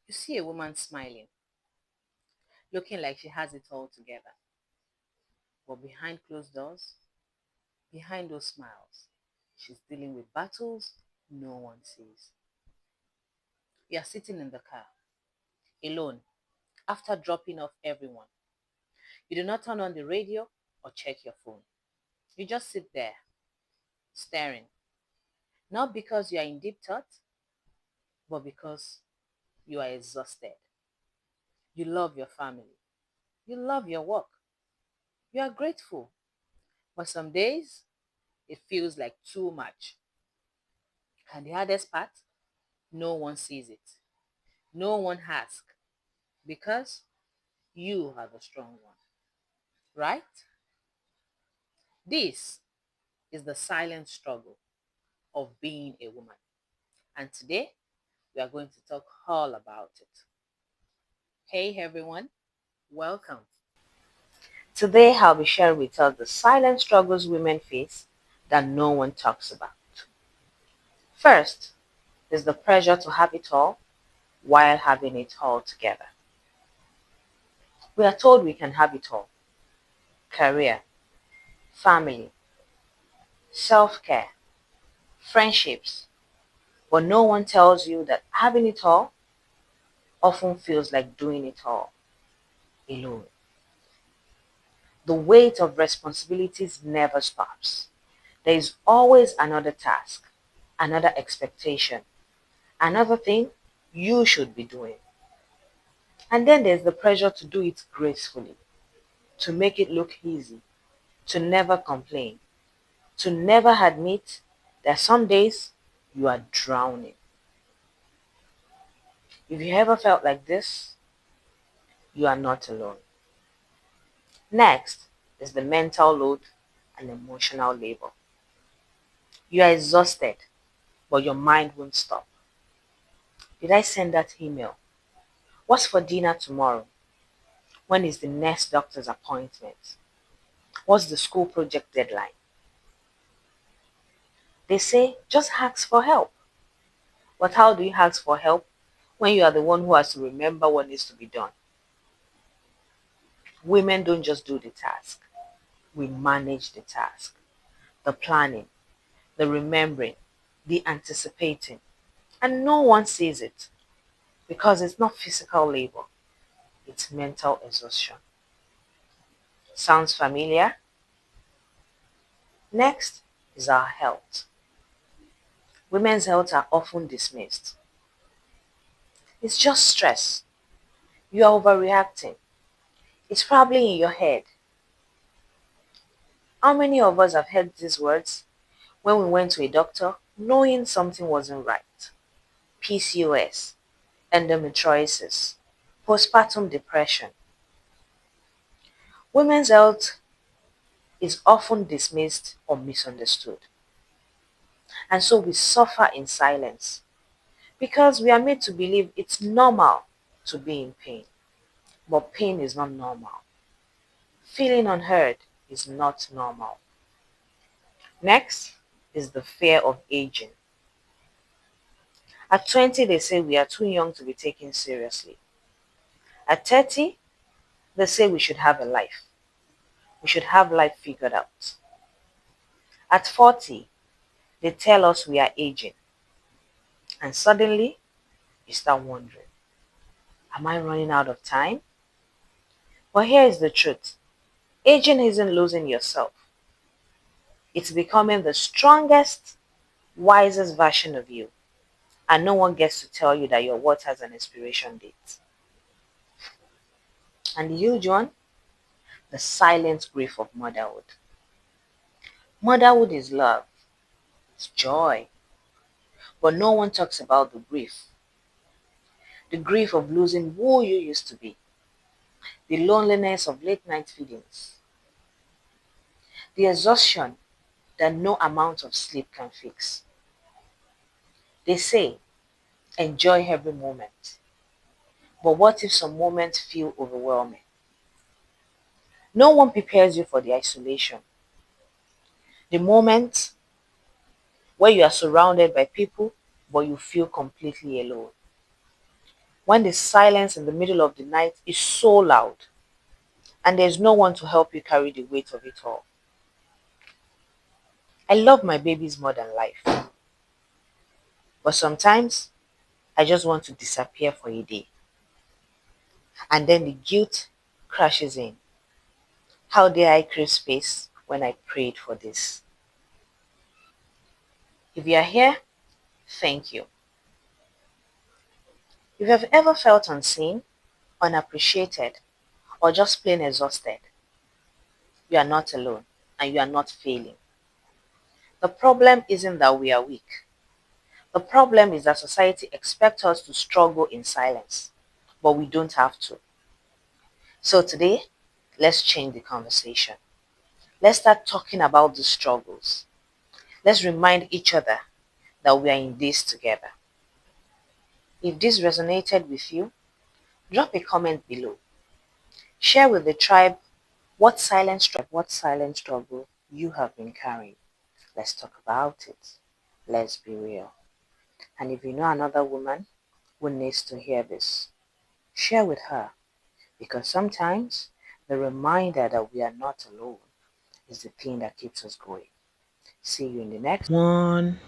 You see a woman smiling, looking like she has it all together. But behind closed doors, behind those smiles, she's dealing with battles no one sees. You are sitting in the car, alone, after dropping off everyone. You do not turn on the radio or check your phone. You just sit there, staring. Not because you are in deep thought, but because you are exhausted. You love your family. You love your work. You are grateful. But some days, it feels like too much. And the hardest part, no one sees it. No one asks. Because you are the strong one. Right? This is the silent struggle of being a woman. And today, we are going to talk all about it. Hey everyone, welcome. Today, I'll be sharing with us the silent struggles women face that no one talks about. First is the pressure to have it all while having it all together. We are told we can have it all: career, family, self care, friendships. But no one tells you that having it all often feels like doing it all alone. The weight of responsibilities never stops. There is always another task, another expectation, another thing you should be doing. And then there's the pressure to do it gracefully, to make it look easy, to never complain, to never admit that some days you are drowning. If you ever felt like this, you are not alone. Next is the mental load and emotional labor. You are exhausted, but your mind won't stop. Did I send that email? What's for dinner tomorrow? When is the next doctor's appointment? What's the school project deadline? They say just ask for help. But how do you ask for help when you are the one who has to remember what needs to be done? Women don't just do the task, we manage the task, the planning, the remembering, the anticipating. And no one sees it because it's not physical labor, it's mental exhaustion. Sounds familiar? Next is our health. Women's health are often dismissed. It's just stress. You are overreacting. It's probably in your head. How many of us have heard these words when we went to a doctor knowing something wasn't right? PCOS, endometriosis, postpartum depression. Women's health is often dismissed or misunderstood. And so we suffer in silence because we are made to believe it's normal to be in pain. But pain is not normal. Feeling unheard is not normal. Next is the fear of aging. At 20, they say we are too young to be taken seriously. At 30, they say we should have a life. We should have life figured out. At 40, they tell us we are aging. And suddenly, you start wondering, am I running out of time? But here is the truth. Aging isn't losing yourself. It's becoming the strongest, wisest version of you. And no one gets to tell you that your worth has an expiration date. And the huge one, the silent grief of motherhood. Motherhood is love, it's joy. But no one talks about the grief. The grief of losing who you used to be. The loneliness of late night feedings. The exhaustion that no amount of sleep can fix. They say, enjoy every moment. But what if some moments feel overwhelming? No one prepares you for the isolation. The moment where you are surrounded by people, but you feel completely alone. When the silence in the middle of the night is so loud and there's no one to help you carry the weight of it all. I love my babies more than life, but sometimes I just want to disappear for a day. And then the guilt crashes in. How dare I crave space when I prayed for this? If you are here, thank you. If you have ever felt unseen, unappreciated, or just plain exhausted, you are not alone and you are not failing. The problem isn't that we are weak. The problem is that society expects us to struggle in silence, but we don't have to. So today, let's change the conversation. Let's start talking about the struggles. Let's remind each other that we are in this together. If this resonated with you, drop a comment below. Share with the tribe what silent struggle you have been carrying. Let's talk about it. Let's be real. And if you know another woman who needs to hear this, share with her, because sometimes the reminder that we are not alone is the thing that keeps us going. See you in the next one.